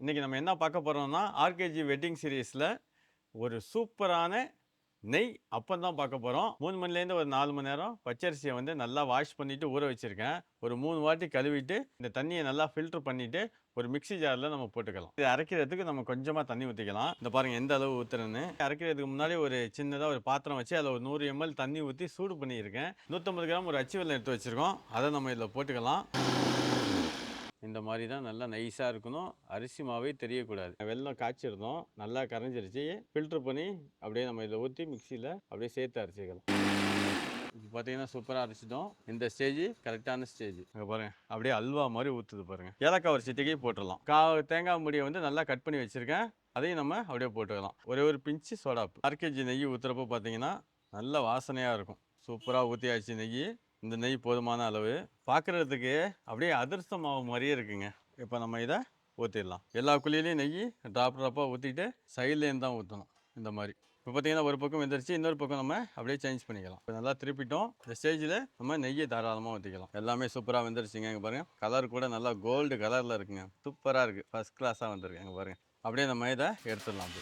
இன்றைக்கி நம்ம என்ன பார்க்க போகிறோம்னா ஆர்கேஜி வெட்டிங் சீரீஸில் ஒரு சூப்பரான நெய் அப்பம் தான் பார்க்க போகிறோம். 3 மணிலேருந்து ஒரு 4 மணி நேரம் பச்சரிசியை வந்து நல்லா வாஷ் பண்ணிவிட்டு ஊற வச்சுருக்கேன். ஒரு 3 வாட்டி கழுவிட்டு இந்த தண்ணியை நல்லா ஃபில்ட்ரு பண்ணிவிட்டு ஒரு மிக்ஸி ஜாரில் நம்ம போட்டுக்கலாம். இது அரைக்கிறதுக்கு நம்ம கொஞ்சமாக தண்ணி ஊற்றிக்கலாம். இந்த பாருங்கள் எந்த அளவு ஊற்றுறேன்னு. அரைக்கிறதுக்கு முன்னாடி ஒரு சின்னதாக ஒரு பாத்திரம் வச்சு அதில் ஒரு 100 ml தண்ணி ஊற்றி சூடு பண்ணியிருக்கேன். 150 கிராம் ஒரு அச்சு வெல்லம் எடுத்து வச்சுருக்கோம். அதை நம்ம இதில் போட்டுக்கலாம். இந்த மாதிரி தான் நல்லா நைஸாக இருக்கணும். அரிசி மாவே தெரியக்கூடாது. வெல்லம் காய்ச்சிருந்தோம், நல்லா கரைஞ்சிருச்சு. ஃபில்ட்ரு பண்ணி அப்படியே நம்ம இதில் ஊற்றி மிக்சியில் அப்படியே சேர்த்து அரைச்சிக்கலாம். இப்போ பார்த்தீங்கன்னா சூப்பராக அரைச்சிட்டோம். இந்த ஸ்டேஜ் கரெக்டான ஸ்டேஜ். அங்கே பாருங்கள் அப்படியே அல்வா மாதிரி ஊற்றுது பாருங்கள். ஏலக்காய் ஒரு சிட்டிக்கே போட்டுடலாம். தேங்காய் முடியை வந்து நல்லா கட் பண்ணி வச்சுருக்கேன். அதையும் நம்ம அப்படியே போட்டுக்கலாம். ஒரே ஒரு பிஞ்சு சோடாப்பு. 1/2 kg நெய் ஊற்றுறப்போ பார்த்தீங்கன்னா நல்ல வாசனையாக இருக்கும். சூப்பராக ஊற்றியாச்சு நெய். இந்த நெய் போதுமான அளவு. பார்க்குறதுக்கு அப்படியே அதிரசம் மாவு மாதிரியே இருக்குங்க. இப்போ நம்ம இதை ஊற்றிடலாம். எல்லா குழியிலையும் நெய் ட்ராப்பாக ஊற்றிட்டு சைட்லேருந்து தான் ஊற்றணும். இந்த மாதிரி இப்போ பார்த்தீங்கன்னா ஒரு பக்கம் வெந்துருச்சு, இன்னொரு பக்கம் நம்ம அப்படியே சேஞ்ச் பண்ணிக்கலாம். இப்போ நல்லா திருப்பிட்டோம். இந்த ஸ்டேஜில் நம்ம நெய்யை தாராளமாக ஊற்றிக்கலாம். எல்லாமே சூப்பராக வெந்துருச்சுங்க. இங்கே பாருங்கள், கலர் கூட நல்லா கோல்டு கலரில் இருக்குங்க. சூப்பராக இருக்குது, ஃபஸ்ட் கிளாஸாக வந்துருக்கு. இங்கே பாருங்கள், அப்படியே நம்ம இதை எடுத்துடலாம்.